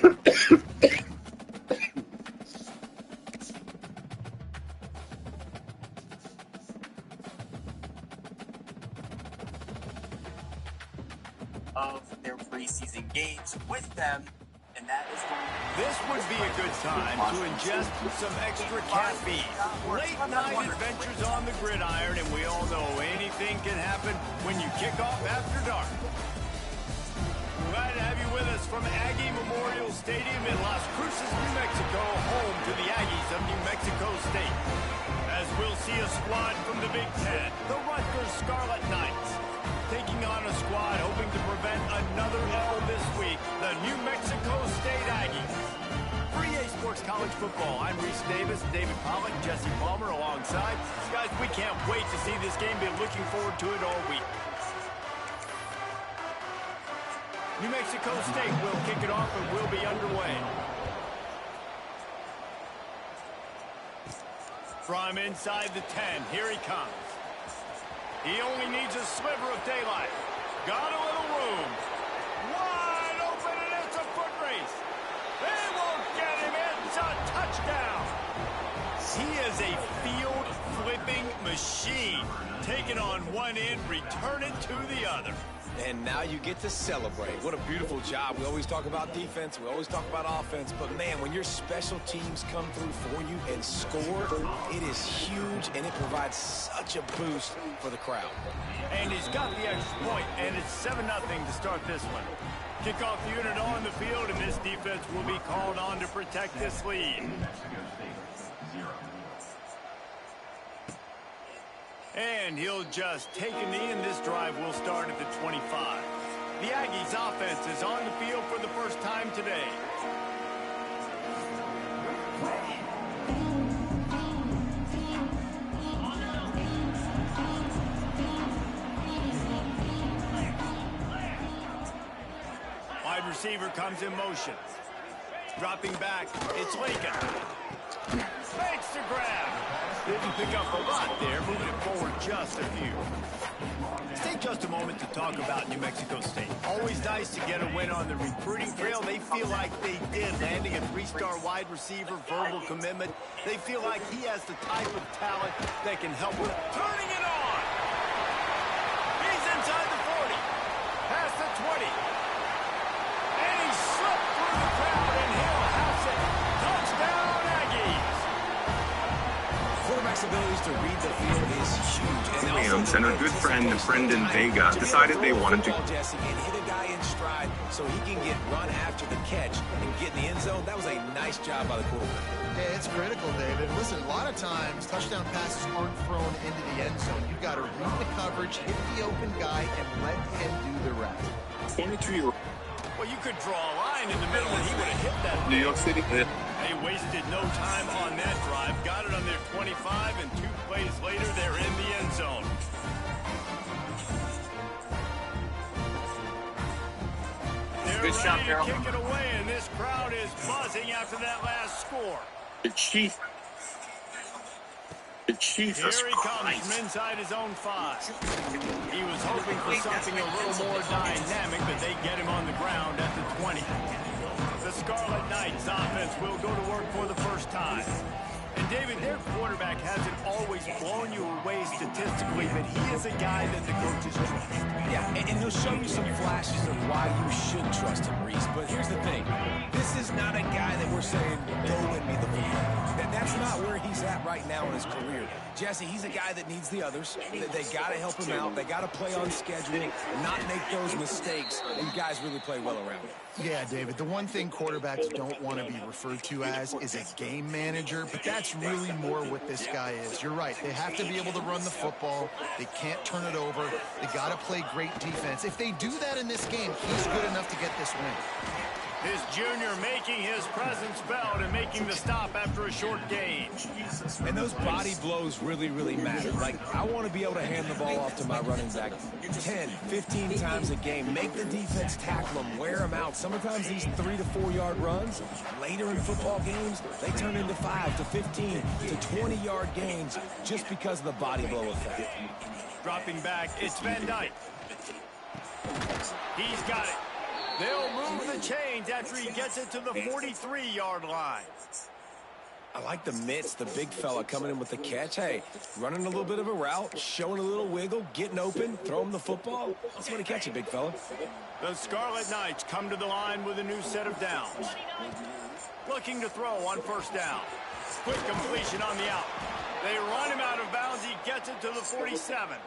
Of their preseason games with them, and that is going to... This would be a good time to ingest some extra caffeine. Late night adventures on the gridiron, and we all know anything can happen when you kick off after dark. Glad to have you with us from Aggie Memorial Stadium in Las Cruces, New Mexico, home to the Aggies of New Mexico State. As we'll see a squad from the Big Ten, the Rutgers Scarlet Knights, taking on a squad hoping to prevent another L this week, the New Mexico State Aggies. For EA Sports College Football, I'm Reese Davis, David Pollock, Jesse Palmer alongside. Guys, we can't wait to see this game. Been looking forward to it all week. New Mexico State will kick it off and will be underway. From inside the 10, here he comes. He only needs a sliver of daylight. Got a little room. Wide open, and it's a foot race. They won't get him. It's a touchdown. He is a field-flipping machine. Taking on one end, return it to the other. And now you get to celebrate. What a beautiful job. We always talk about defense. We always talk about offense. But, man, when your special teams come through for you and score, it is huge, and it provides such a boost for the crowd. And he's got the extra point, and it's 7-0 to start this one. Kickoff unit on the field, and this defense will be called on to protect this lead. And he'll just take a knee, and this drive will start at the 25. The Aggies offense is on the field for the first time today. Wide receiver comes in motion. Dropping back, it's Lincoln. Makes the grab. Didn't pick up a lot there, moving it forward just a few. Let's take just a moment to talk about New Mexico State. Always nice to get a win on the recruiting trail. They feel like they did, landing a 3-star wide receiver, verbal commitment. They feel like he has the type of talent that can help with turning it on. He's inside the 40, past the 20. And he slipped through the crowd, and he'll house it. Touchdown, Aggies. Quarterback's abilities to read the field is huge. And a good friend, Brendan Vega, decided they wanted to Jesse and hit a guy in stride so he can get run after the catch and get in the end zone. That was a nice job by the quarterback. Yeah, it's critical, David. Listen, a lot of times touchdown passes aren't thrown into the end zone. You've got to read the coverage, hit the open guy, and let him do the rest. 22-year-old. Well, you could draw a line in the middle, and he would have hit that. New York City. They wasted no time on that drive. Got it on their 25, and 2 plays later, they're in the end zone. They're Good shot, ready to Carol. kick it away, and this crowd is buzzing after that last score. Jesus Here he comes Christ. from inside his own 5. He was hoping for something a little more dynamic, but they get him on the ground at the 20. The Scarlet Knights offense will go to work for the first time. And David, their quarterback hasn't always blown you away statistically, but he is a guy that the coaches trust. Yeah, and he'll show you some flashes of why you should trust him, Reese. But here's the thing. This is not a guy that we're saying, go win me the football. That's not where he's at right now in his career. Jesse, he's a guy that needs the others. They got to help him out. They got to play on schedule, not make those mistakes, and guys really play well around him. Yeah, David, the one thing quarterbacks don't want to be referred to as is a game manager, but that's really more what this guy is. You're right. They have to be able to run the football. They can't turn it over. They got to play great defense. If they do that in this game, he's good enough to get this win. His junior making his presence felt and making the stop after a short gain. And those body blows really, really matter. Like, I want to be able to hand the ball off to my running back 10, 15 times a game. Make the defense tackle him, wear him out. Sometimes these 3 to 4 yard runs, later in football games, they turn into 5 to 15 to 20 yard gains just because of the body blow effect. Dropping back, it's Van Dyke. He's got it. They'll move the chains after he gets it to the 43-yard line. I like the mitts, the big fella coming in with the catch. Hey, running a little bit of a route, showing a little wiggle, getting open, throw him the football. That's when to catch it, big fella. The Scarlet Knights come to the line with a new set of downs. Looking to throw on first down. Quick completion on the out. They run him out of bounds. He gets it to the 47.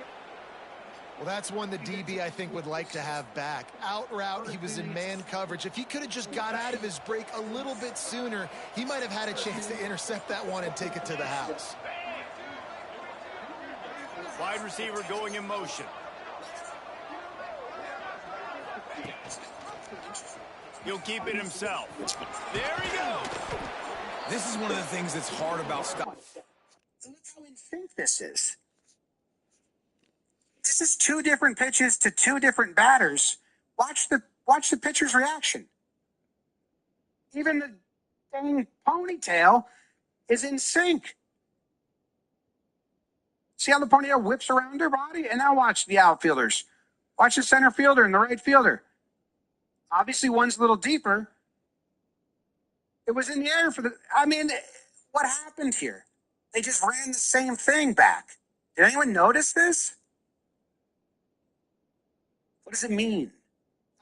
Well, that's one the DB, I think, would like to have back. Out route, he was in man coverage. If he could have just got out of his break a little bit sooner, he might have had a chance to intercept that one and take it to the house. Wide receiver going in motion. He'll keep it himself. There he goes. This is one of the things that's hard about stop. Look how in sync this is. This is two different pitches to two different batters. Watch the pitcher's reaction. Even the dang ponytail is in sync. See how the ponytail whips around her body? And now watch the outfielders. Watch the center fielder and the right fielder. Obviously, one's a little deeper. It was in the air for the... I mean, what happened here? They just ran the same thing back. Did anyone notice this? What does it mean?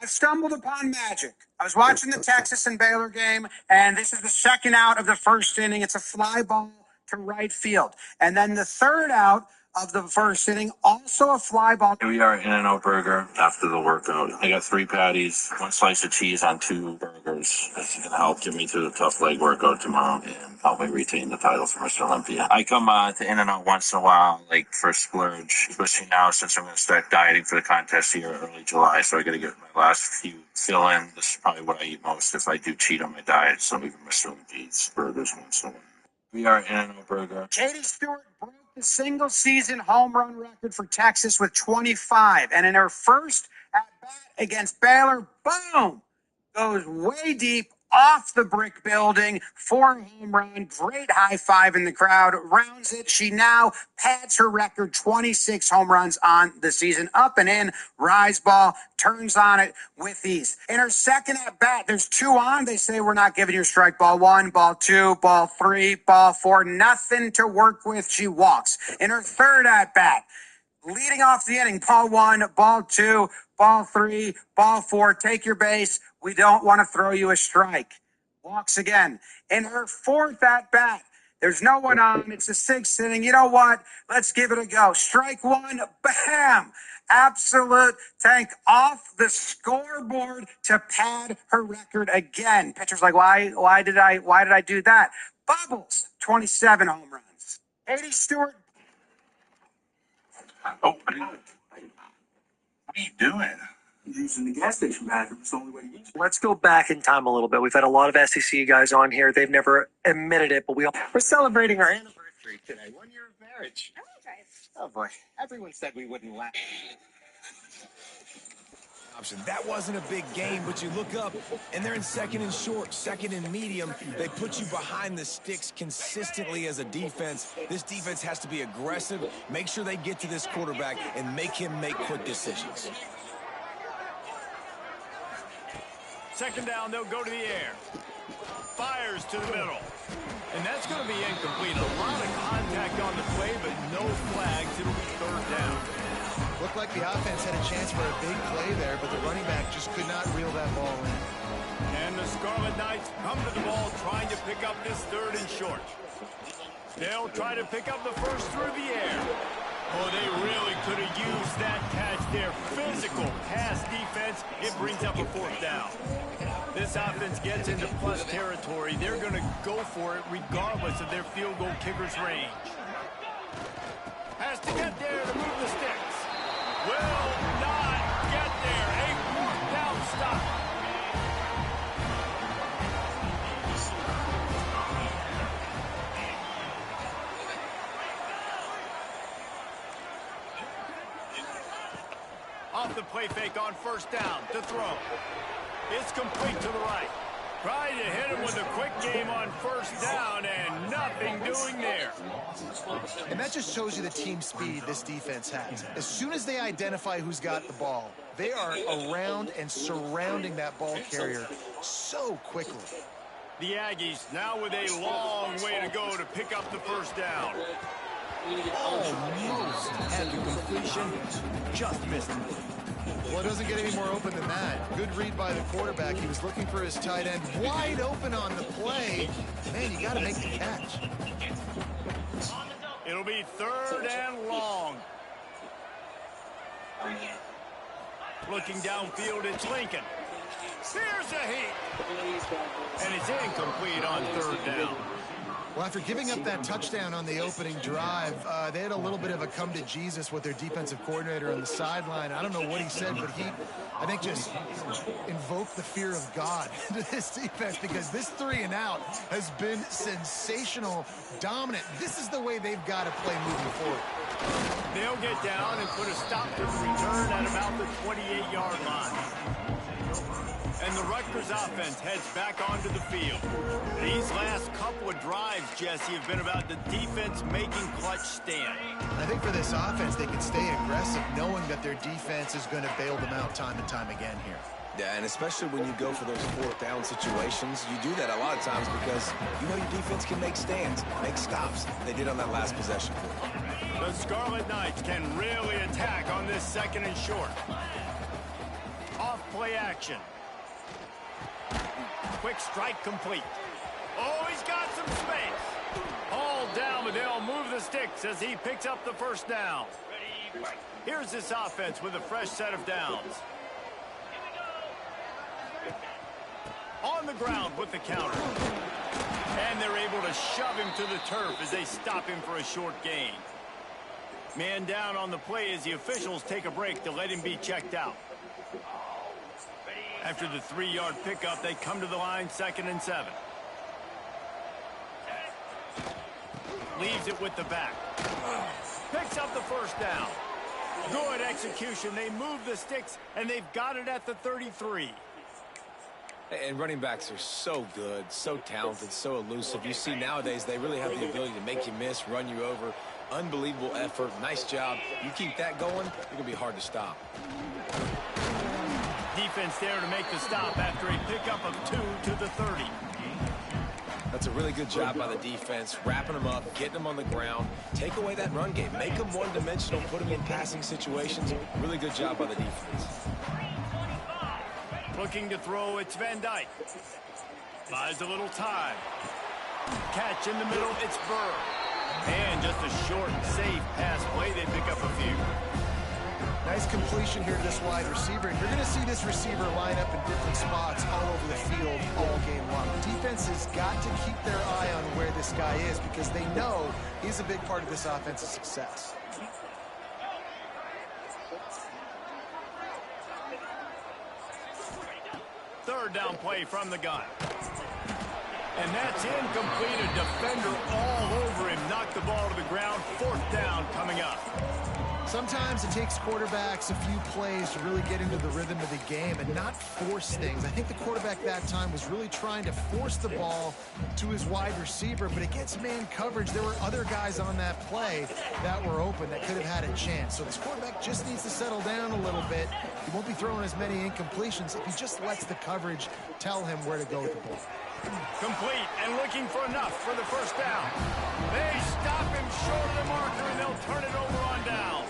I've stumbled upon magic. I was watching the Texas and Baylor game, and this is the second out of the first inning. It's a fly ball to right field. And then the third out of the first inning, also a fly ball. Here we are, In-N-Out Burger after the workout. I got 3 patties, 1 slice of cheese on 2 burgers. That's going to help get me through the tough leg workout tomorrow and help me retain the title for Mr. Olympia. I come to In-N-Out once in a while, like for a splurge, especially now since I'm going to start dieting for the contest here early July, so I got to get my last few fill in. This is probably what I eat most if I do cheat on my diet, so even Mr. Olympia eats burgers once in a while. We are In-N-Out Burger. Katie Stewart broke the single-season home run record for Texas with 25. And in her first at-bat against Baylor, boom, goes way deep off the brick building for a home run. Great high five in the crowd. Rounds it. She now pads her record, 26 home runs on the season. Up and in, rise ball, turns on it with ease. In her second at bat, there's 2 on. They say, we're not giving you a strike. Ball 1, ball 2, ball 3, ball 4. Nothing to work with. She walks. In her third at bat, leading off the inning, ball 1, ball 2, ball 3, ball 4. Take your base. We don't want to throw you a strike. Walks again. In her fourth at bat, there's no one on. It's the 6th inning. You know what? Let's give it a go. Strike 1. Bam! Absolute tank off the scoreboard to pad her record again. Pitcher's like, why did I do that? Bubbles, 27 home runs. Katie Stewart. Oh, what are you doing? Using the gas station bathroom. It's the only way to use it. Let's go back in time a little bit. We've had a lot of SEC guys on here. They've never admitted it, but we're celebrating our anniversary today. 1 year of marriage. Oh, okay. Oh, boy. Everyone said we wouldn't laugh. That wasn't a big game, but you look up, and they're in second and short, second and medium. They put you behind the sticks consistently as a defense. This defense has to be aggressive, make sure they get to this quarterback, and make him make quick decisions. Second down, they'll go to the air. Fires to the middle. And that's going to be incomplete. A lot of contact on the play, but no flags. It'll be third down. Looked like the offense had a chance for a big play there, but the running back just could not reel that ball in. And the Scarlet Knights come to the ball trying to pick up this third and short. They'll try to pick up the first through the air. Oh, they really could have used that catch there. Physical pass defense. It brings up a fourth down. This offense gets into plus territory. They're going to go for it regardless of their field goal kicker's range. Has to get there to move the sticks. Will not get there. A fourth down stop. Off the play fake on first down to throw. It's complete to the right. Trying to hit him with a quick game on first down and nothing doing there. And that just shows you the team speed this defense has. As soon as they identify who's got the ball, they are around and surrounding that ball carrier so quickly. The Aggies now with a long way to go to pick up the first down. Almost had the completion, just missed it. Well, it doesn't get any more open than that. Good read by the quarterback. He was looking for his tight end wide open on the play. Man, you got to make the catch. It'll be 3rd and long. Looking downfield, it's Lincoln. Here's a heat. And it's incomplete on 3rd down. Well, after giving up that touchdown on the opening drive, they had a little bit of a come to Jesus with their defensive coordinator on the sideline. I don't know what he said, but he, I think, just invoked the fear of God into this defense, because this 3-and-out has been sensational, dominant. This is the way they've got to play moving forward. They'll get down and put a stop to the return at about the 28-yard line. And the Rutgers offense heads back onto the field. These last couple of drives, Jesse, have been about the defense making clutch stand. I think for this offense, they can stay aggressive knowing that their defense is going to bail them out time and time again here. Yeah, and especially when you go for those 4th down situations, you do that a lot of times because you know your defense can make stands, make stops. They did on that last possession. The Scarlet Knights can really attack on this 2nd and short. Off play action. Quick strike complete. Oh, he's got some space. All down, but they'll move the sticks as he picks up the first down. Here's this offense with a fresh set of downs. On the ground with the counter. And they're able to shove him to the turf as they stop him for a short gain. Man down on the play as the officials take a break to let him be checked out. After the 3-yard pickup, they come to the line 2nd and 7. Leaves it with the back. Picks up the first down. Good execution. They move the sticks, and they've got it at the 33. And running backs are so good, so talented, so elusive. You see nowadays they really have the ability to make you miss, run you over. Unbelievable effort. Nice job. You keep that going, it's going to be hard to stop. Defense there to make the stop after a pickup of 2 to the 30. That's a really good job by the defense, wrapping them up, getting them on the ground. Take away that run game. Make them one-dimensional, put them in passing situations. Really good job by the defense. Looking to throw, it's Van Dyke. Buys a little time. Catch in the middle, it's Burr. And just a short, safe pass play, they pick up a few. Nice completion here to this wide receiver. And you're going to see this receiver line up in different spots all over the field all game long. Defense has got to keep their eye on where this guy is, because they know he's a big part of this offense's success. Third down play from the gun. And that's incomplete. A defender all over him. Knocked the ball to the ground. 4th down coming up. Sometimes it takes quarterbacks a few plays to really get into the rhythm of the game and not force things. I think the quarterback that time was really trying to force the ball to his wide receiver, but against man coverage, there were other guys on that play that were open that could have had a chance. So this quarterback just needs to settle down a little bit. He won't be throwing as many incompletions if he just lets the coverage tell him where to go with the ball. Complete and looking for enough for the first down. They stop him short of the marker, and they'll turn it over on down.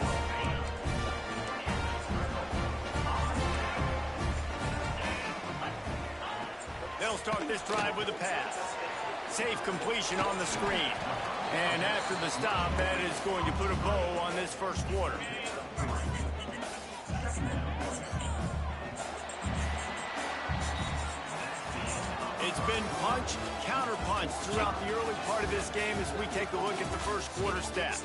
They'll start this drive with a pass. Safe completion on the screen. And after the stop, that is going to put a bow on this first quarter. It's been punch, counter-punch throughout the early part of this game as we take a look at the first quarter stats.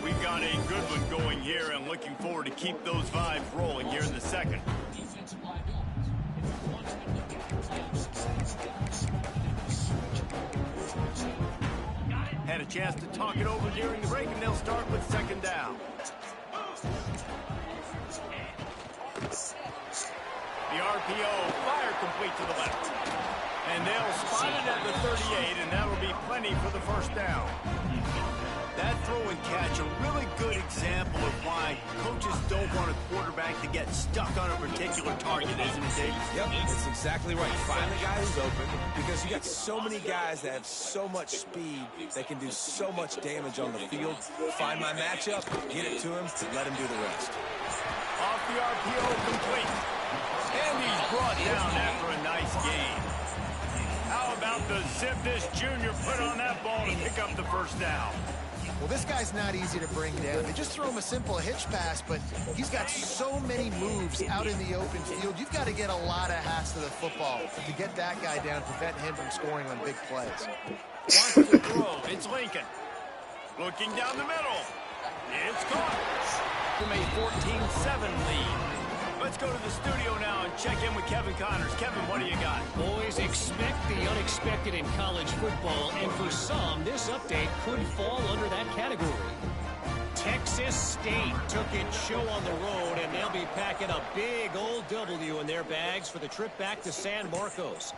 We've got a good one going here and looking forward to keep those vibes rolling here in the second. Had a chance to talk it over during the break, and they'll start with second down. The RPO, fire complete to the left. And they'll spot it at the 38, and that'll be plenty for the first down. That throw and catch, a really good example of why coaches don't want a quarterback to get stuck on a particular target, isn't it, Dave? Yep, it's exactly right. Find the guy who's open, because you got so many guys that have so much speed that can do so much damage on the field. Find my matchup, get it to him, and let him do the rest. Off the RPO, complete. And he's brought down after a nice game. How about the zip this junior put on that ball to pick up the first down? Well, this guy's not easy to bring down. They just throw him a simple hitch pass, but he's got so many moves out in the open field. You've got to get a lot of hats to the football to get that guy down, prevent him from scoring on big plays. Wants to throw. It's Lincoln. Looking down the middle. It's caught. From a 14-7 lead. Let's go to the studio now and check in with Kevin Connors. Kevin, what do you got? Boys, expect the unexpected in college football, and for some, this update could fall under that category. Texas State took its show on the road, and they'll be packing a big old W in their bags for the trip back to San Marcos.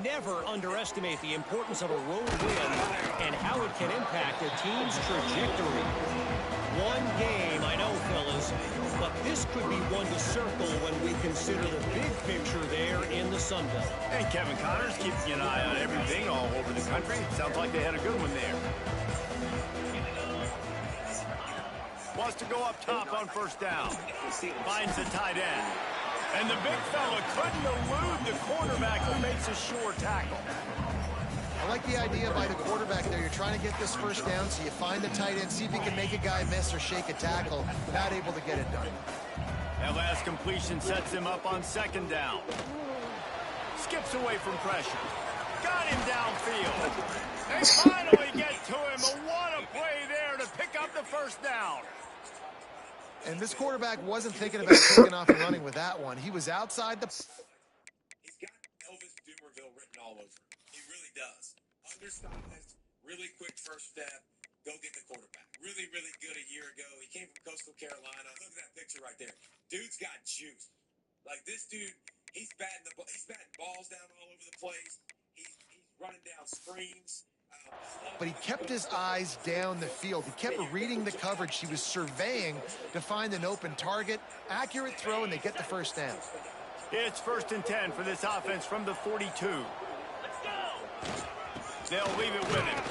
Never underestimate the importance of a road win and how it can impact a team's trajectory. One game, I know, fellas, but this could be one to circle when we consider the big picture there in the Sun Belt. And Kevin Connors keeping an eye on everything all over the country. Sounds like they had a good one there. Wants to go up top on first down. Finds the tight end. And the big fella couldn't elude the quarterback who makes a sure tackle. I like the idea by the quarterback there. You're trying to get this first down, so you find the tight end, see if he can make a guy miss or shake a tackle. Not able to get it done. That last completion sets him up on second down. Skips away from pressure. Got him downfield. They finally get to him. What a play there to pick up the first down. And this quarterback wasn't thinking about taking off and running with that one. He was outside the... He's got Elvis Dumerville written all over him. He really does. Undersized, really quick first step, go get the quarterback. Really, really good a year ago. He came from Coastal Carolina. Look at that picture right there. Dude's got juice. Like, this dude, he's batting balls down all over the place. He's running down screens. But he kept his eyes down the field. He kept reading the coverage. He was surveying to find an open target. Accurate throw, and they get the first down. It's 1st and 10 for this offense from the 42. They'll leave it with him.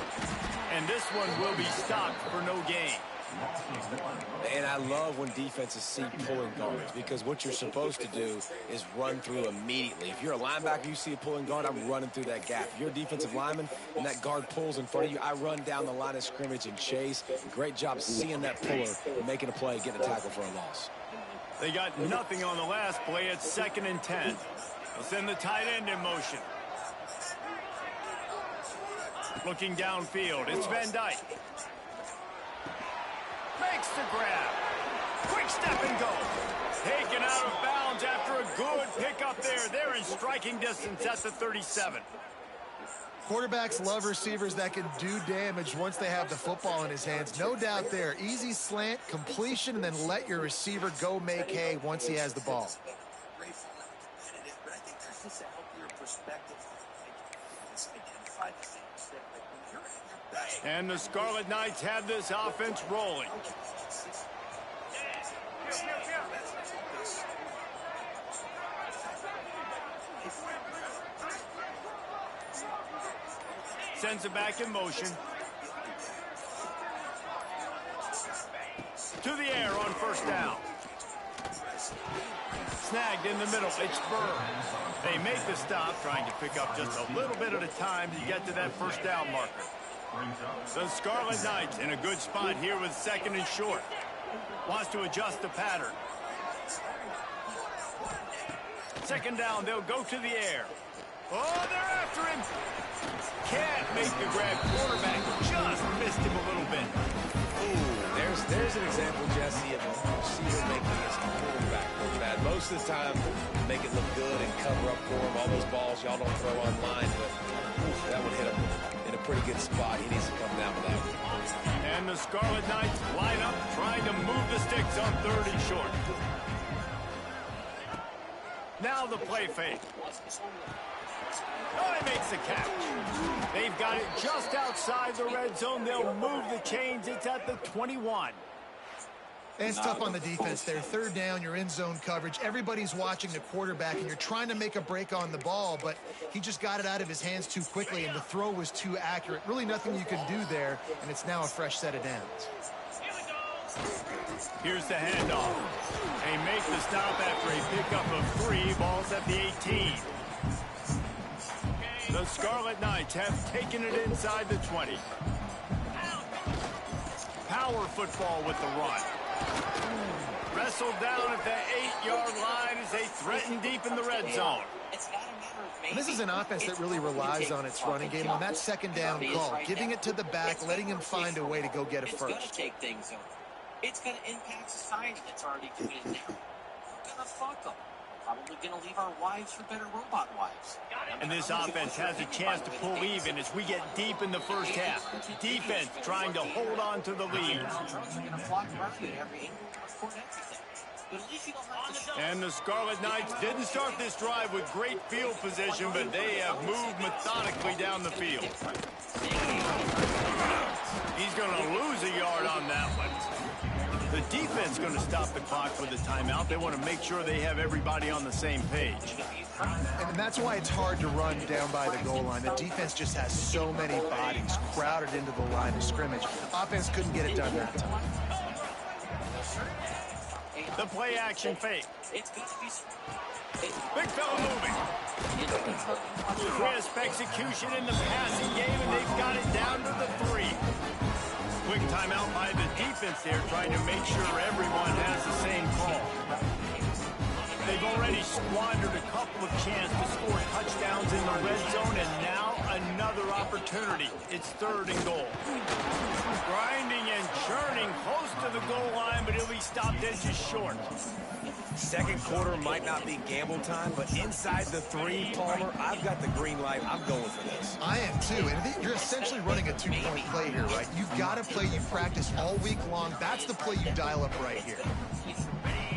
And this one will be stopped for no gain. And I love when defenses see pulling guards, because what you're supposed to do is run through immediately. If you're a linebacker, you see a pulling guard, I'm running through that gap. If you're a defensive lineman and that guard pulls in front of you, I run down the line of scrimmage and chase. Great job seeing that puller, making a play, getting a tackle for a loss. They got nothing on the last play. It's 2nd and 10. They'll send the tight end in motion. Looking downfield, it's Van Dyke. Makes the grab. Quick step and go. Taken out of bounds after a good pickup there. They're in striking distance at the 37. Quarterbacks love receivers that can do damage once they have the football in his hands. No doubt there. Easy slant, completion, and then let your receiver go make hay once he has the ball. But I think there's just a healthier perspective. Identify the things that when you're at your best. And the Scarlet Knights have this offense rolling. Sends it back in motion. To the air on first down. Snagged in the middle. It's Burr. They make the stop, trying to pick up just a little bit at a time to get to that first down marker. The Scarlet Knights in a good spot here with 2nd and short. Wants to adjust the pattern. 2nd down, they'll go to the air. Oh, they're after him. Can't make the grab. Quarterback just missed him a little bit. Ooh, there's an example, Jesse, of a receiver making his quarterback look bad. Most most of the time, make it look good and cover up for him. All those balls y'all don't throw online, but oof, that would hit him in a pretty good spot. He needs to come down with that one. And the Scarlet Knights line up, trying to move the sticks on 3rd and short. Now the play fake. Oh, he makes the catch. They've got it just outside the red zone. They'll move the chains. It's at the 21. It's tough on the defense there. 3rd down, you're in zone coverage. Everybody's watching the quarterback, and you're trying to make a break on the ball, but he just got it out of his hands too quickly, and the throw was too accurate. Really nothing you can do there, and it's now a fresh set of downs. Here's the handoff. They make the stop after a pickup of 3. Balls at the 18. The Scarlet Knights have taken it inside the 20. Power football with the run. Wrestled down at the 8-yard line as they threaten deep in the red zone. And this is an offense that really relies on its running game on that 2nd down call, giving it to the back, letting him find a way to go get a first. It's going to impact society that's already committed now. We're going to fuck them. Probably going to leave our wives for better robot wives. And this offense has a chance to pull even as we get deep in the first half. Defense trying to hold on to the lead. And the Scarlet Knights didn't start this drive with great field position, but they have moved methodically down the field. He's going to lose a yard on that one. The defense going to stop the clock with a timeout. They want to make sure they have everybody on the same page. And that's why it's hard to run down by the goal line. The defense just has so many bodies crowded into the line of scrimmage. Offense couldn't get it done that time. The play action fake. Big fella moving. Crisp execution in the passing game, and they've got it down to the 3. Quick timeout by the defense there, trying to make sure everyone has the same call. They've already squandered a couple of chances to score touchdowns in the red zone, and now another opportunity. It's 3rd and goal. Grinding and churning close to the goal line, but he'll be stopped in just short. 2nd quarter might not be gamble time, but inside the 3, Palmer, I've got the green light. I'm going for this. I am too, and you're essentially running a 2-point play here, right? You've got to play you practice all week long. That's the play you dial up right here.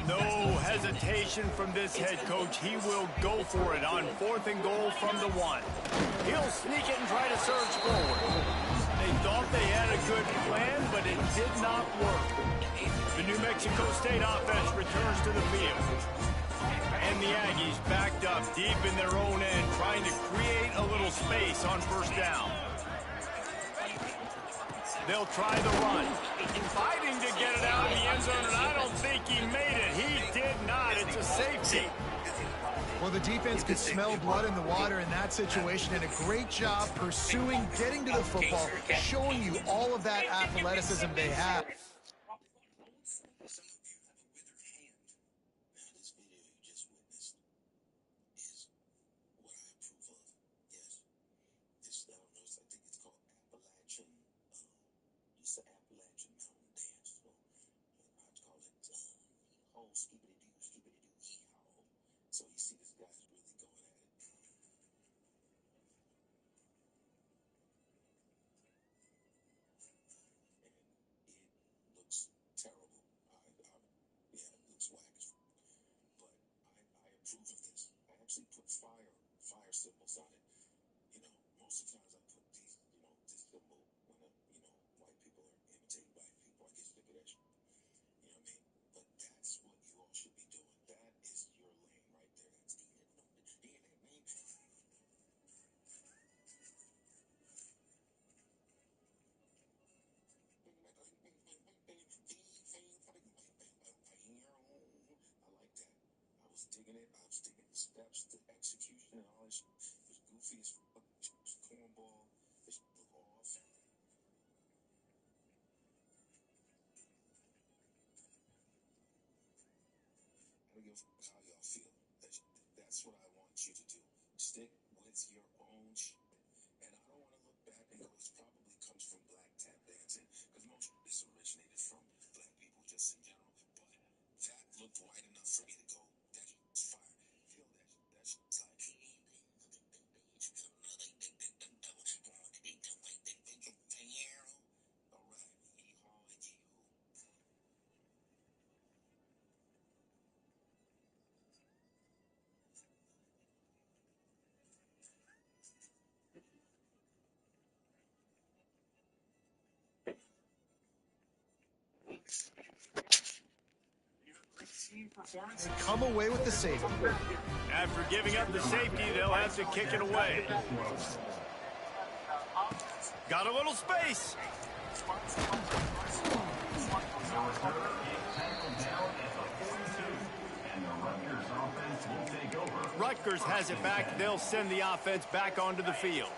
No hesitation from this head coach. He will go for it on 4th and goal from the 1. He'll sneak it and try to surge forward. They thought they had a good plan, but it did not work. The New Mexico State offense returns to the field. And the Aggies backed up deep in their own end, trying to create a little space on 1st down. They'll try the run. Fighting to get it out in the end zone, and I don't think he made it. He did not. It's a safety. Well, the defense could smell blood in the water in that situation, and a great job pursuing, getting to the football, showing you all of that athleticism they have. Wide enough for me to go, that team performance. Come away with the safety. After giving up the safety, they'll have to kick it away. Got a little space. Rutgers has it back. They'll send the offense back onto the field.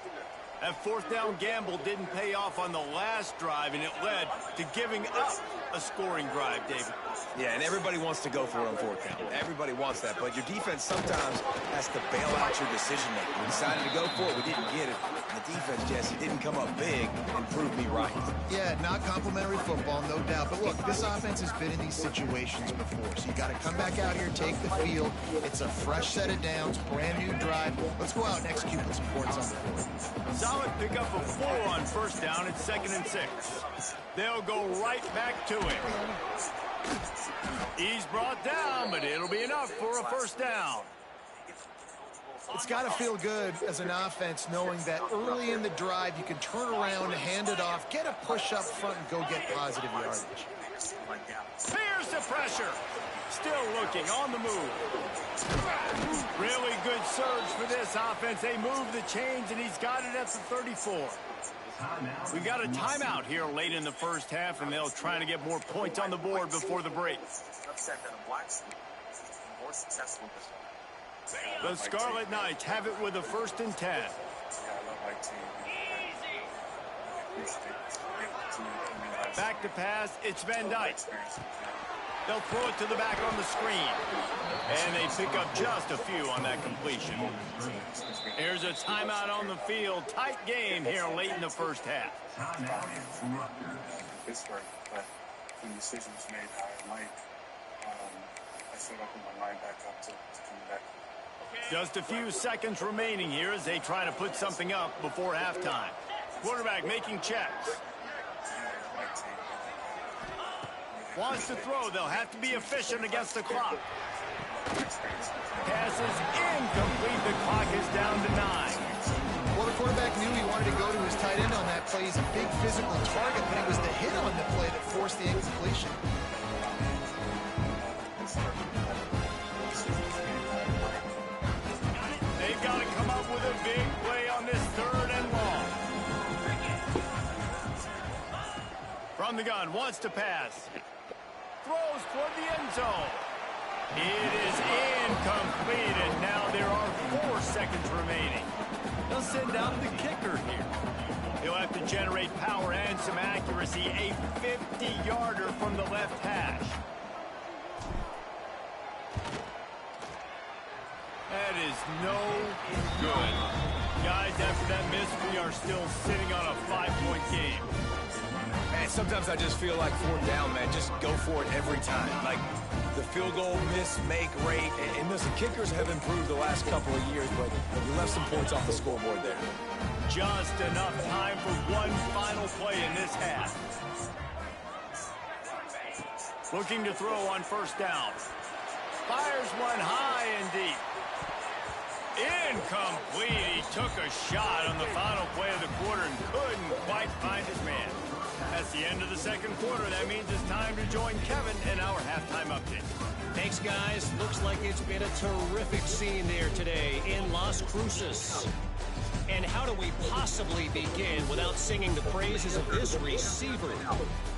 That fourth down gamble didn't pay off on the last drive, and it led to giving up a scoring drive, David. Yeah, and everybody wants to go for it on fourth down. Everybody wants that, but your defense sometimes has to bail out your decision-making. We decided to go for it. We didn't get it. And the defense, Jesse, didn't come up big and prove me right. Yeah, not complimentary football, no doubt. But look, this offense has been in these situations before, so you got to come back out here, take the field. It's a fresh set of downs, brand new drive. Let's go out and execute with some points on the board. Solid pick up a 4 on first down. It's 2nd and 6. They'll go right back to him. He's brought down, but it'll be enough for a first down. It's got to feel good as an offense knowing that early in the drive you can turn around, hand it off, get a push up front, and go get positive yardage. Here's the pressure. Still looking on the move. Really good surge for this offense. They move the chains, and he's got it at the 34. We got a timeout here late in the first half, and they'll try to get more points on the board before the break. The Scarlet Knights have it with a 1st and 10. Back to pass, it's Van Dyke. They'll throw it to the back on the screen. And they pick up just a few on that completion. Here's a timeout on the field. Tight game here late in the first half. Pittsburgh, but when the decision was made, I set up my mind back up to come back. Just a few seconds remaining here as they try to put something up before halftime. Quarterback making checks. Wants to throw. They'll have to be efficient against the clock. Pass is incomplete. The clock is down to 9. Well, the quarterback knew he wanted to go to his tight end on that play. He's a big physical target, but it was the hit on the play that forced the incompletion. They've got to come up with a big play on this 3rd and long. From the gun, wants to pass. Throws toward the end zone. It is incomplete, and now there are 4 seconds remaining. They'll send out the kicker here. He'll have to generate power and some accuracy. A 50-yarder from the left hash. That is no good. Guys, after that miss, we are still sitting on a 5-point game. Man, sometimes I just feel like 4th down, man. Just go for it every time. Like the field goal miss-make rate. And listen, kickers have improved the last couple of years, but we left some points off the scoreboard there. Just enough time for one final play in this half. Looking to throw on first down. Fires one high and deep. Incomplete. He took a shot on the final play of the quarter and couldn't quite find his man. That's the end of the second quarter. That means it's time to join Kevin in our halftime update. Thanks, guys. Looks like it's been a terrific scene there today in Las Cruces. And how do we possibly begin without singing the praises of this receiver?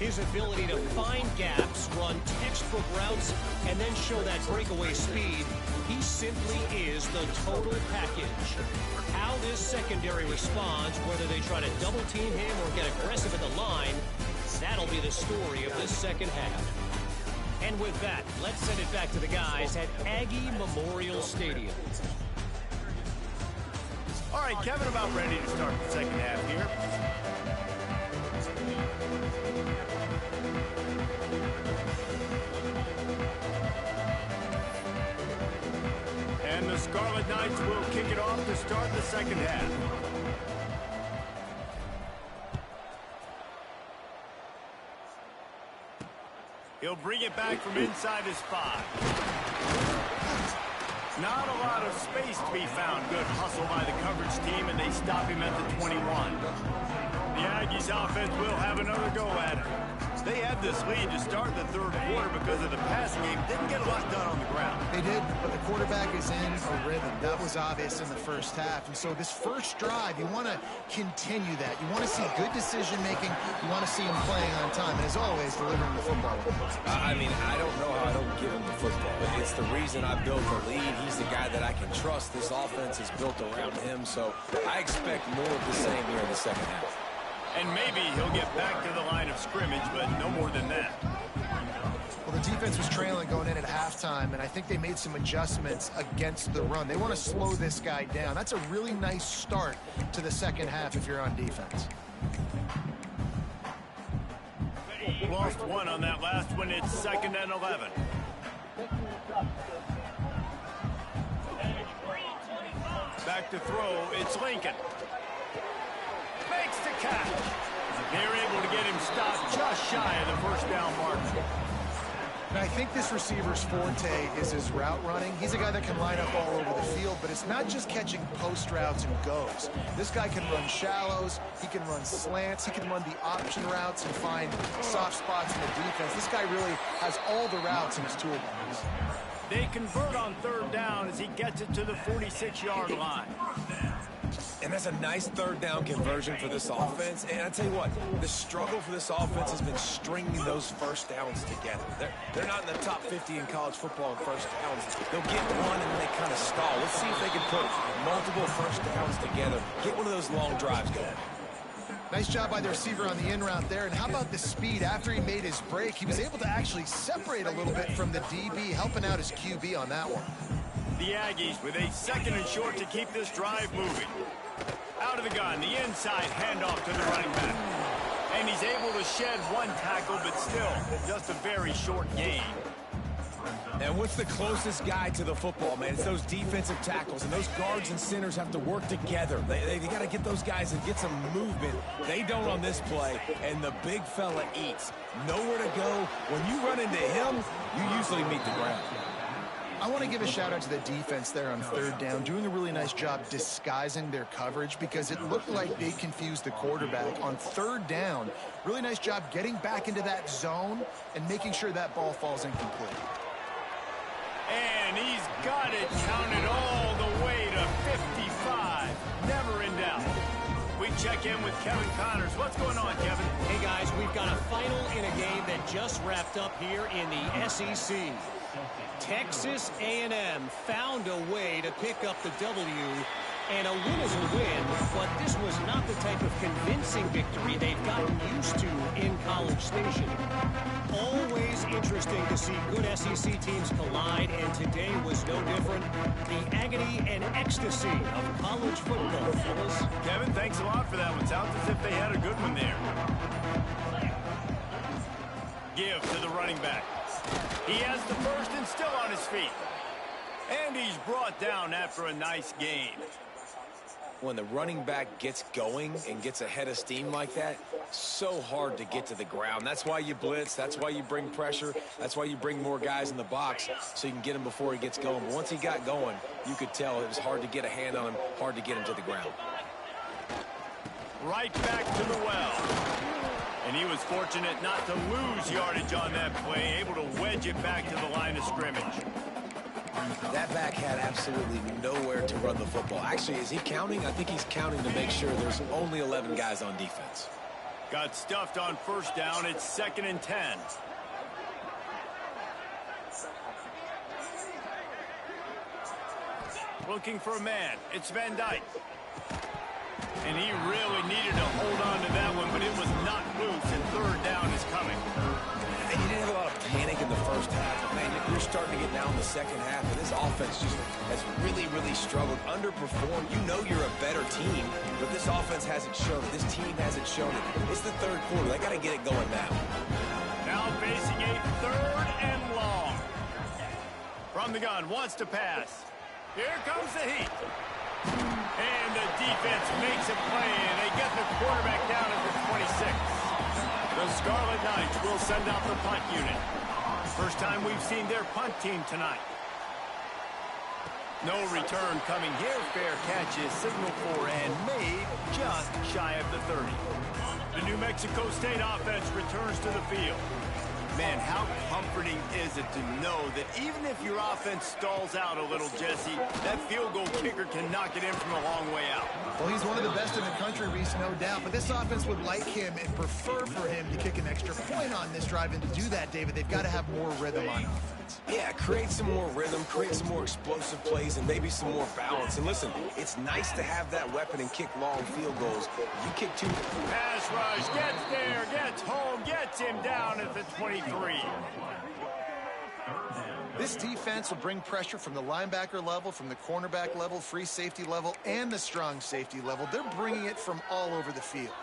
His ability to find gaps, run textbook routes, and then show that breakaway speed. He simply is the total package. How this secondary responds, whether they try to double team him or get aggressive at the line, that'll be the story of this second half. And with that, let's send it back to the guys at Aggie Memorial Stadium. All right, Kevin, about ready to start the second half here. And the Scarlet Knights will kick it off to start the second half. He'll bring it back from inside his 5. Not a lot of space to be found. Good hustle by the coverage team, and they stop him at the 21. The Aggies offense will have another go at it. They had this lead to start the third quarter because of the passing game. Didn't get a lot done on the ground. They did, but the quarterback is in a rhythm. That was obvious in the first half. And so this first drive, you want to continue that. You want to see good decision-making. You want to see him playing on time. And as always, delivering the football. I mean, I don't know how I don't give him the football. It's the reason I built the lead. He's the guy that I can trust. This offense is built around him. So I expect more of the same here in the second half. And maybe he'll get back to the line of scrimmage, but no more than that. Well, the defense was trailing going in at halftime, and I think they made some adjustments against the run. They want to slow this guy down. That's a really nice start to the second half if you're on defense. Lost one on that last one. It's 2nd and 11. Back to throw. It's Lincoln. Makes the catch. They're able to get him stopped just shy of the first down mark. And I think this receiver's forte is his route running. He's a guy that can line up all over the field, but it's not just catching post routes and goes. This guy can run shallows, he can run slants, he can run the option routes and find soft spots in the defense. This guy really has all the routes in his toolbox. They convert on 3rd down as he gets it to the 46-yard line. And that's a nice 3rd down conversion for this offense. And I tell you what, the struggle for this offense has been stringing those first downs together. They're not in the top 50 in college football in first downs. They'll get one and then they kind of stall. Let's see if they can put multiple first downs together. Get one of those long drives going. Nice job by the receiver on the in route there. And how about the speed? After he made his break, he was able to actually separate a little bit from the DB, helping out his QB on that one. The Aggies with a 2nd and short to keep this drive moving. Out of the gun, the inside handoff to the running back. And he's able to shed one tackle, but still just a very short gain. And what's the closest guy to the football, man? It's those defensive tackles, and those guards and centers have to work together. They got to get those guys and get some movement. They don't on this play, and the big fella eats. Nowhere to go. When you run into him, you usually meet the ground. I want to give a shout out to the defense there on 3rd down, doing a really nice job disguising their coverage because it looked like they confused the quarterback on 3rd down. Really nice job getting back into that zone and making sure that ball falls incomplete. And he's got it counted all the way to 55. Never in doubt. We check in with Kevin Connors. What's going on, Kevin? Hey, guys, we've got a final in a game that just wrapped up here in the SEC. Texas A&M found a way to pick up the W, and a win is a win, but this was not the type of convincing victory they've gotten used to in College Station. Always interesting to see good SEC teams collide, and today was no different. The agony and ecstasy of college football, fellas. Kevin, thanks a lot for that one. Sounds as if they had a good one there. Give to the running back. He has the first and still on his feet. And he's brought down after a nice gain. When the running back gets going and gets ahead of steam like that, so hard to get to the ground. That's why you blitz. That's why you bring pressure. That's why you bring more guys in the box so you can get him before he gets going. But once he got going, you could tell it was hard to get a hand on him, hard to get him to the ground. Right back to the well. And he was fortunate not to lose yardage on that play, able to wedge it back to the line of scrimmage. That back had absolutely nowhere to run the football. Actually, is he counting? I think he's counting to make sure there's only 11 guys on defense. Got stuffed on 1st down. It's 2nd and 10. Looking for a man. It's Van Dyke. And he really needed to hold on to that one, but it was not loose, and 3rd down is coming. And you didn't have a lot of panic in the first half, but man, you're starting to get down in the second half, and this offense just has really, really struggled, underperformed. You know you're a better team, but this offense hasn't shown it. This team hasn't shown it. It's the 3rd quarter. They got to get it going now. Now facing a 3rd and long. From the gun, wants to pass. Here comes the heat. And the defense makes a play, and they get the quarterback down at the 26. The Scarlet Knights will send out the punt unit. First time we've seen their punt team tonight. No return coming here. Fair catch is signaled for and made just shy of the 30. The New Mexico State offense returns to the field. Man, how comforting is it to know that even if your offense stalls out a little, Jesse, that field goal kicker can knock it in from a long way out. Well, he's one of the best in the country, Reese, no doubt. But this offense would like him and prefer for him to kick an extra point on this drive. And to do that, David, they've got to have more rhythm on offense. Yeah, create some more rhythm, create some more explosive plays, and maybe some more balance. And listen, it's nice to have that weapon and kick long field goals. You kick two. Pass rush, gets there, gets home, gets him down at the 23. This defense will bring pressure from the linebacker level, from the cornerback level, free safety level, and the strong safety level. They're bringing it from all over the field.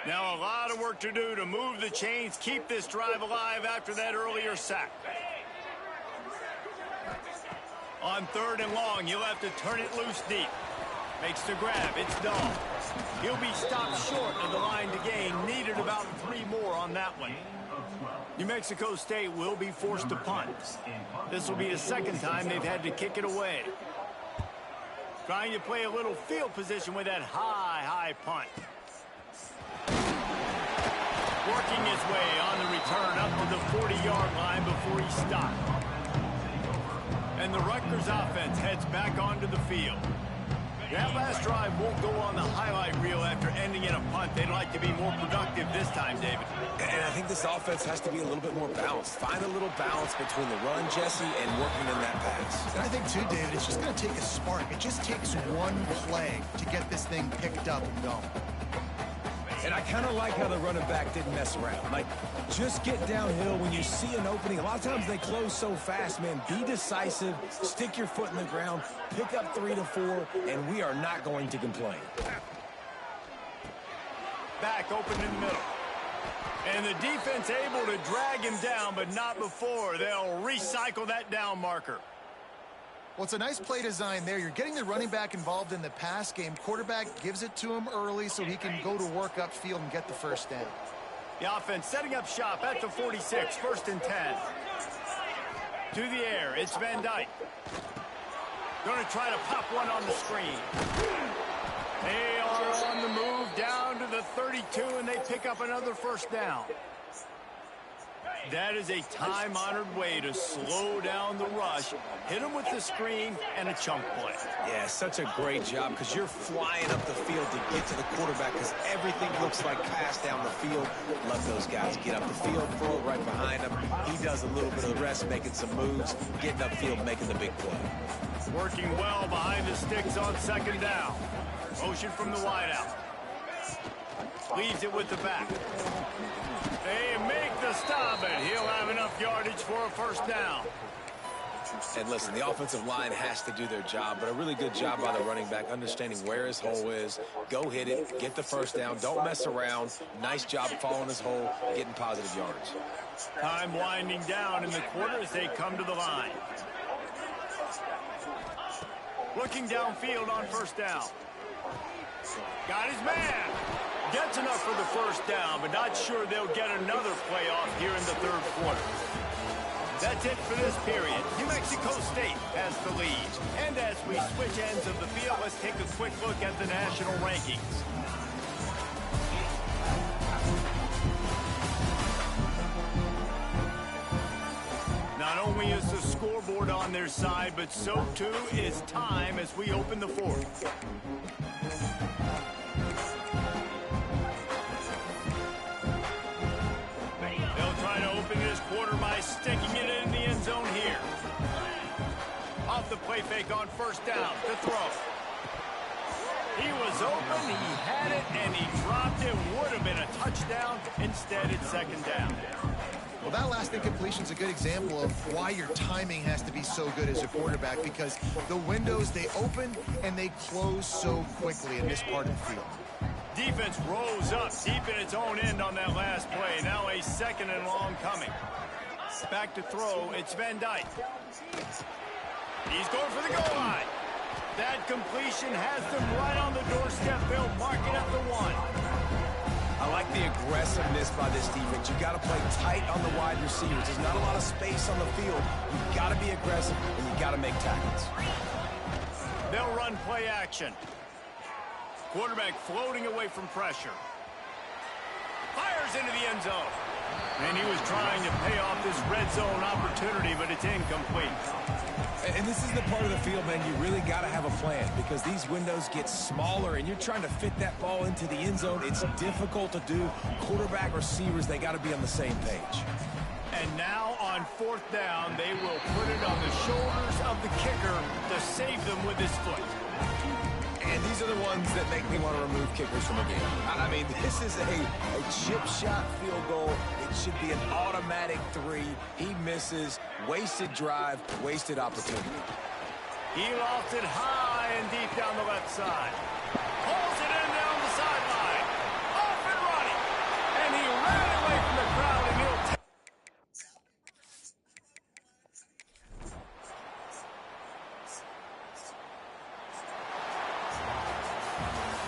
Now a lot of work to do to move the chains, keep this drive alive after that earlier sack. On 3rd and long, he'll have to turn it loose deep. Makes the grab, it's Dahl. He'll be stopped short of the line to gain. Needed about 3 more on that one. New Mexico State will be forced to punt. This will be the 2nd time they've had to kick it away. Trying to play a little field position with that high punt. Working his way on the return up to the 40-yard line before he stopped. And the Rutgers offense heads back onto the field. That last drive won't go on the highlight reel after ending in a punt. They'd like to be more productive this time, David. And I think this offense has to be a little bit more balanced. Find a little balance between the run, Jesse, and working in that pass. And I think, too, David, it's just going to take a spark. It just takes one play to get this thing picked up and going. And I kind of like how the running back didn't mess around. Like, just get downhill when you see an opening. A lot of times they close so fast, man. Be decisive, stick your foot in the ground, pick up 3 to 4, and we are not going to complain. Back open in the middle. And the defense able to drag him down, but not before. They'll recycle that down marker. Well, it's a nice play design there. You're getting the running back involved in the pass game. Quarterback gives it to him early so he can go to work upfield and get the first down. The offense setting up shop at the 46, 1st and 10. To the air, it's Van Dyke. Going to try to pop one on the screen. They are on the move down to the 32, and they pick up another 1st down. That is a time-honored way to slow down the rush, hit them with the screen, and a chunk play. Yeah, such a great job because you're flying up the field to get to the quarterback because everything looks like pass down the field. Love those guys. Get up the field, throw it right behind him. He does a little bit of the rest, making some moves, getting upfield, making the big play. Working well behind the sticks on 2nd down. Motion from the wideout. Leaves it with the back. They make the stop, and he'll have enough yardage for a 1st down. And listen, the offensive line has to do their job, but a really good job by the running back, understanding where his hole is. Go hit it, get the 1st down, don't mess around. Nice job following his hole, getting positive yardage. Time winding down in the quarter as they come to the line. Looking downfield on 1st down. Got his man. Gets enough for the 1st down, but not sure they'll get another play off here in the 3rd quarter. That's it for this period. New Mexico State has the lead. And as we switch ends of the field, let's take a quick look at the national rankings. Not only is the scoreboard on their side, but so too is time as we open the 4th. This quarter by sticking it in the end zone here. Off the play fake on 1st down to throw. He was open, he had it, and he dropped it. Would have been a touchdown. Instead, it's 2nd down. Well, that last incompletion is a good example of why your timing has to be so good as a quarterback, because the windows, they open and they close so quickly in this part of the field. Defense rose up deep in its own end on that last play. Now a 2nd and long coming. Back to throw, it's Van Dyke. He's going for the goal line. That completion has them right on the doorstep. They'll mark it at the 1. I I like the aggressiveness by this defense. You got to play tight on the wide receivers. There's not a lot of space on the field. You got to be aggressive, and you got to make tackles. They'll run play action. Quarterback floating away from pressure. Fires into the end zone. And he was trying to pay off this red zone opportunity, but it's incomplete. And this is the part of the field, man, you really got to have a plan because these windows get smaller and you're trying to fit that ball into the end zone. It's difficult to do. Quarterback, receivers, they got to be on the same page. And now on fourth down, they will put it on the shoulders of the kicker to save them with his foot. And these are the ones that make me want to remove kickers from a game. I mean, this is a chip shot field goal. It should be an automatic 3. He misses. Wasted drive, wasted opportunity. He lost it high and deep down the left side. Pulls it in down the sideline. Off and running. And he ran away from the crowd, and he'll take.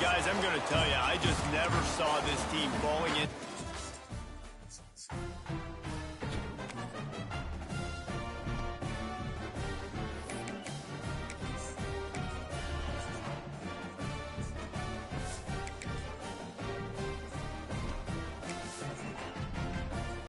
Guys, I'm going to tell you, I just never saw this team falling in.